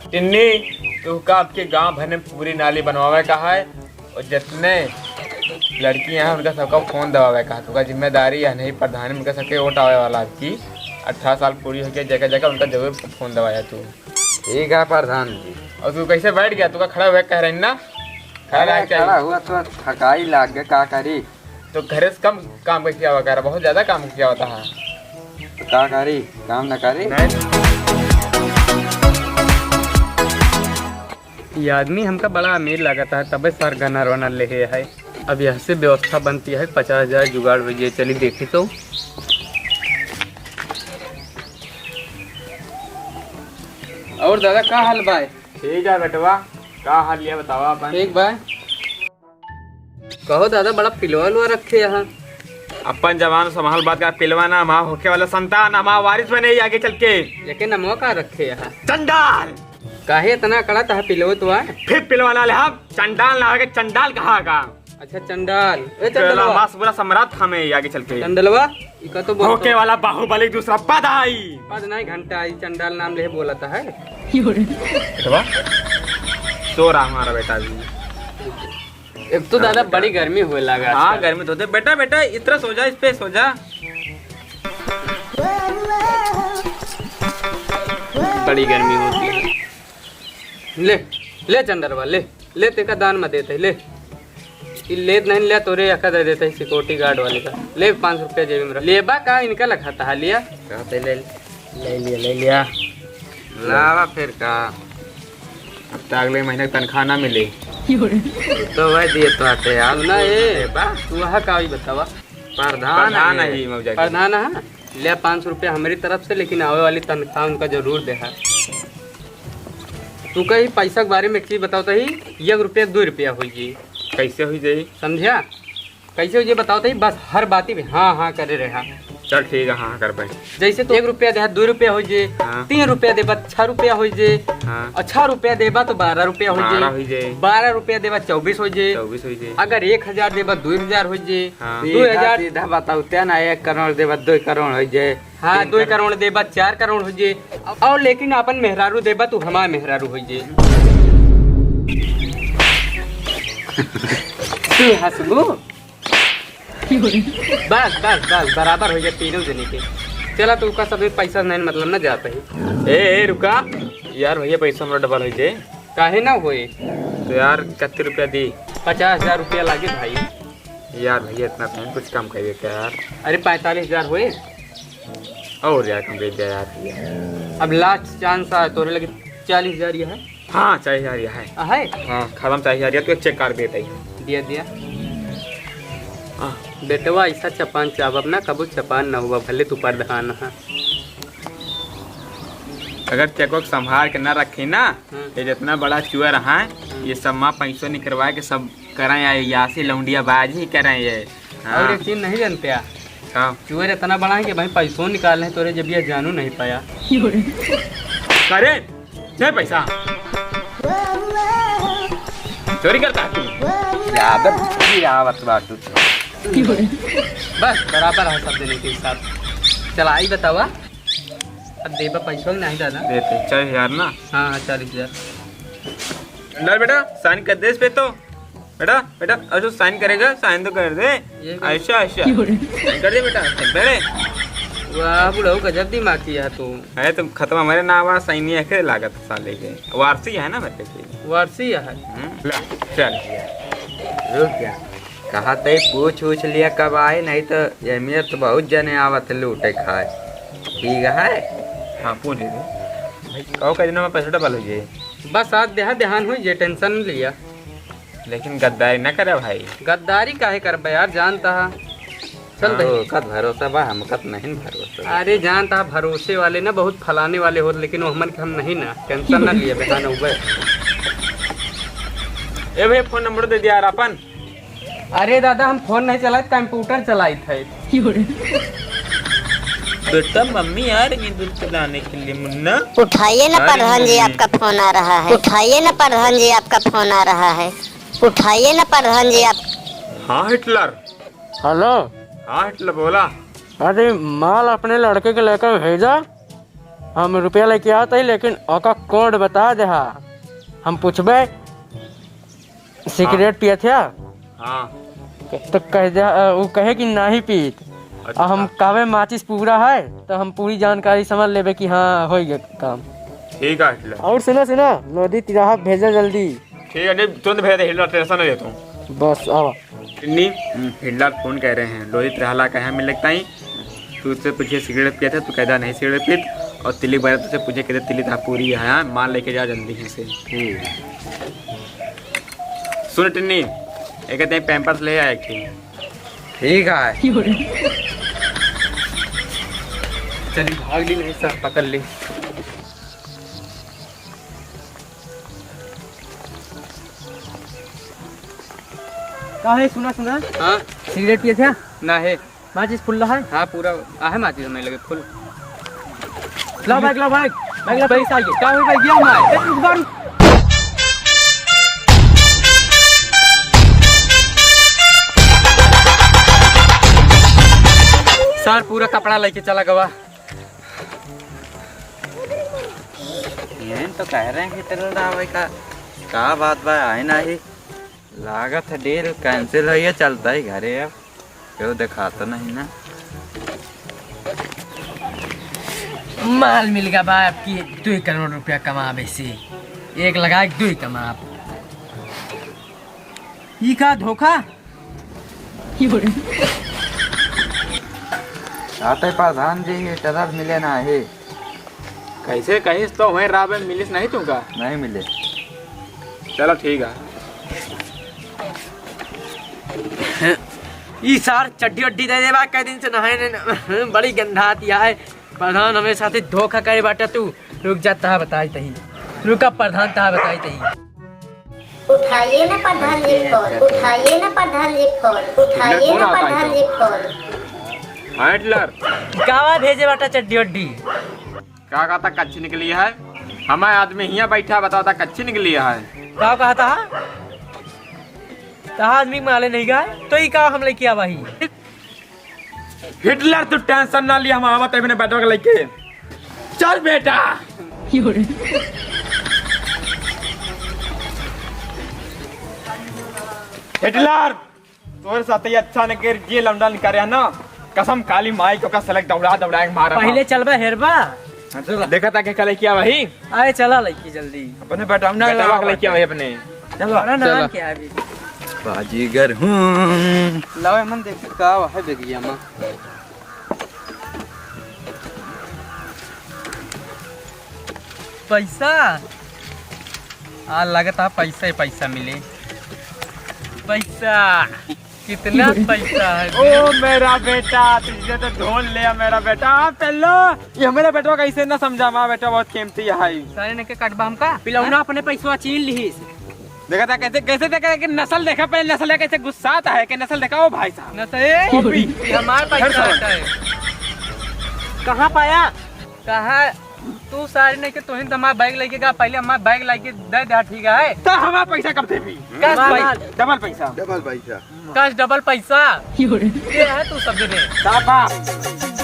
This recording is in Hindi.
टिन्नी तू का आपके गांव भर में पूरी नाली बनवावे का है और जितने लड़कियां हैं उनका सबका फोन दबावे का तुका जिम्मेदारी है नहीं प्रधान उनका सबके वोट आवे वाला आपकी 18 साल पूरी हो गई जगह जगह उनका जरूर फोन दबाया तू। ठीक है प्रधान जी। और तू कैसे बैठ गया तुका खड़ा हुआ कह रही ना खड़ा हुआ तो थकाई लाग गया का करी। तो घर से कम काम किया हुआ कह रहा बहुत ज्यादा काम किया होता है तो का करी काम न करी। ये आदमी हमका बड़ा अमीर लगता है तबे सर गनर वनर ले है। अब यहाँ से व्यवस्था बनती है 50,000 जुगाड़ हो जाए। चलिए देखी तो और दादा का हाल भाई। ठीक है बेटवा का हाल ये बतावा अपन। ठीक भाई कहो दादा बड़ा पिलवा उलवा रखे यहाँ। अपन जवान संभाल बात का पिलवाना माँ होके वाला संतान माँ वारिस में नहीं आगे चल के लेकिन नमो का रखे यहाँ चंडाल काहे इतना कड़ा था पिलवो तो है। फिर पिलवाना ले हम चंडाल ना आगे चंडाल कहाँ का। अच्छा चंडाल चंडलवा मास पूरा सम्राट हमें आगे चल के चंडलवा इका तो होके वाला बाहुबली दूसरा पद आई पद नहीं घंटा आई चंडाल नाम ले बोलता है। बेटवा सो रहा हमारा बेटा भी। एक तो दादा बड़ी गर्मी हुए लगा। हाँ गर्मी तो बेटा बेटा इतना सो जा इस पे सो जा। बड़ी गर्मी होती है। ले ले चंडलवा ले ले तेका दान में देते ले ले नहीं ले तोरे अका दे देते सिक्योरिटी गार्ड वाले का। ले 5 रुपया जेब में लेबा का इनका लखाता है लिया ले लिया लावा फिर का अब तक अगले महीने तनख्वाह ना मिले तो वह दिए तो आते यार ना ये तू वहाँ का बतावा। प्रधान नहीं मौजा प्रधान है ले 500 रुपया हमारी तरफ से लेकिन आवे वाली तनख्वाह उनका जरूर दे है। तू कहीं पैसा के बारे में की बताओ तो ही 1 रुपया 2 रुपया हो जी कैसे हुई जाई समझा कैसे हो जी बताओ तो ही बस हर बात में हाँ हाँ करे रहा। चल ठीक है हाँ कर पाए जैसे तो 1 रुपया दे 2 रुपया हो जे हाँ। 3 रुपया देबा 6 रुपया हो जे हाँ। और 6 रुपया देबा तो 12 रुपया हो 12 हो जे जे 12 रुपया देबा 24 हो जे 24 हो जे अगर 1000 देबा 2000 हो जे हाँ। 2000 सीधा बताओ त्या ना 1 करोड़ देबा 2 करोड़ हो जाए। हाँ 2 करोड़ देबा 4 करोड़ हो जे और लेकिन अपन मेहरारू देबा तू हमारा मेहरारू हो जे। तू हंसबू बस बस बस बराबर हो जाए तीनों जने के। चला तू का सब पैसा नहीं मतलब ना जाता है। ए रुका यार भैया पैसा हमारा डबल हो जाए काहे ना होए तो यार कितने रुपया दी 50,000 रुपया लागे भाई। यार भैया इतना कौन कुछ कम कर देता यार। अरे 45,000 हुए और यार कम दे दिया यार। अब लास्ट चांस है तोरे लगे 40,000 ये है। हाँ चाहिए यार यह है है हाँ खत्म चाहिए यार तो चेक कर देता ही दिया दिया बेटवा ऐसा चपान चावब ना कबू चपान ना हुआ भले तू प्रधान है। अगर चेक वक संभाल के ना रखी ना ये जितना बड़ा चुआ रहा है ये सब माँ पैसों नहीं करवाए के सब कराए यासी लौंडिया बाज ही कराए ये। हाँ। और एक चीज नहीं जानते हाँ चुअर इतना बड़ा है कि भाई पैसों निकाल रहे तोरे जब ये जानू नहीं पाया करे दे पैसा चोरी करता है तू ज्यादा बाटू बस बराबर है सब देने के हिसाब। चला आई बतावा अब देबा पैसों नहीं दादा देते 40,000 ना। हाँ 40,000 अंदर बेटा साइन कर दे इस पे तो बेटा बेटा अच्छा साइन करेगा साइन तो कर दे अच्छा अच्छा साइन कर दे बेटा बेटे वाह बुढ़ऊ गजब दिमाग किया तू है तुम खत्म हमारे नाम वाला साइन नहीं है लागत साले के वारसी है ना बेटे की वारसी है। चल रुक गया कहा ते पूछ लिया कब आए नहीं तो अहमियत तो बहुत जने आवत लूटे खाए ठीक है। हाँ पूछ दे भाई कहो का दिन में पैसा डबल हो जाए बस आज ध्यान हुई जे टेंशन नहीं लिया लेकिन गद्दारी न करे भाई। गद्दारी काहे कर यार जानता है चल दही कद भरोसा बा हम कद नहीं भरोसा। अरे जानता है भरोसे वाले ना बहुत फलाने वाले हो लेकिन वो हमन के हम नहीं ना टेंशन ना लिए बेटा ना हुए। ए भैया फोन नंबर दे दिया यार अपन। अरे दादा हम फोन नहीं चलाए कंप्यूटर चलाई थे। बेटा मम्मी यार ये दूध पिलाने के लिए मुन्ना उठाइए ना प्रधान जी आपका फोन आ रहा है। उठाइए ना प्रधान जी आपका फोन आ रहा है। उठाइए ना प्रधान जी आप। हाँ हिटलर हेलो हाँ हिटलर बोला। अरे माल अपने लड़के के लेकर भेजा हम रुपया लेके आते ही, लेकिन ओका कोड बता दे। हम पूछबे सिगरेट पिए थे हाँ तो कह दे, वो कहे कि नहीं पीत। अच्छा। हम कहवे माचिस पूरा है तो हम पूरी जानकारी समझ लेबे कि हाँ हो गया काम। ठीक है हिटलर। और सुना लोधी तिराहा भेजा जल्दी। ठीक है, नहीं तुरंत भेज दे हिटलर, टेंशन नहीं लेता हूँ। बस आवा। टिन्नी हिटलर फोन कह रहे हैं, लोहित रहला का है मिल लगता ही। तू उससे पूछे सिगरेट पिया था, तू कहता नहीं सिगरेट पीत। और तिली बारे तुझसे पूछे कहते तिली था पूरी है, माल लेके जा जल्दी यहाँ से। सुन टिन्नी, ये कहते हैं पैम्पर्स ले आए कि ठीक है। चलिए भाग ली, नहीं सर पकड़ ली। का है सुना हाँ सिगरेट पिए थे ना है माचिस फुल रहा है। हाँ पूरा आहे माचिस हमें लगे फुल। ला बैग पैसा आइए क्या हुई भाई गया हमारे एक बार। सर पूरा कपड़ा लेके चला गवा। ये तो कह रहे हैं कि तेरा भाई का बात बा आए ना ही लागत है डेर कैंसिल हो, ये चलता ही घरे अब क्यों दिखाता नहीं ना। माल मिल गया भाई आपकी 2 करोड़ रुपया कमावे से, एक लगा 2 कमा। ये का धोखा आते प्रधान जी ये तरफ मिले ना है। कैसे कहीं तो वहीं राह में मिलिस नहीं तुमका? नहीं मिले। चलो ठीक है। ई सार चड्डी वड्डी दे दे बा, कई दिन से नहाए नहीं, बड़ी गंधाती है। प्रधान हमें साथे धोखा करे बाटा। तू रुक जाता है बताई तही, रुका प्रधान ता बताई तही। उठाइए ना प्रधान जी फोन, उठाइए ना प्रधान जी फोन, उठाइए ना प्रधान जी फोन। हाँ हिटलर, गावा भेजे बाटा चड्डी वड्डी। क्या कहा था कच्ची निकली है? हमारे आदमी यहाँ बैठा बताओ था कच्ची निकली है। का कहा था आदमी माले नहीं गए तो ही का हम लेके आवा ही। हिटलर तू टेंशन ना लिया, हम आवत है मैंने बैठवा के लेके। चल बेटा। हिटलर तोरे साथ ही अच्छा न कर ये लौंडा करे ना, कसम काली माई को का सलक दौड़ा दौड़ा के मारा। पहले चलबा हेरबा देखा था क्या लेके आवा ही। आए चला लड़की जल्दी अपने बैठा ना के लेके आवा अपने। चलो ना क्या अभी बाजीगर हूँ। लाओ मन देख का है बेगिया मां। पैसा आ लगता पैसा ही पैसा मिले। पैसा कितना पैसा है? ओ मेरा बेटा, तुझे तो ढोल लिया मेरा बेटा। पहलो ये मेरा बेटा कैसे ना समझा, माँ बेटा बहुत कीमती है। सारे ने के कटबा हमका पिलौना अपने पैसा छीन ली। देखा था कैसे कैसे देखा कि नस्ल देखा, पहले नस्ल है कैसे गुस्सा आता है कि नस्ल देखा। ओ भाई साहब हमारा पैसा है। कहाँ पाया? कहाँ तू सारे ने के तोहिन हमारा बैग लेके गा, पहले हमारा बैग लेके दे दे। ठीक है तो हमारा पैसा कब दे भी? डबल पैसा। कैश डबल पैसा ये है तू सब दे।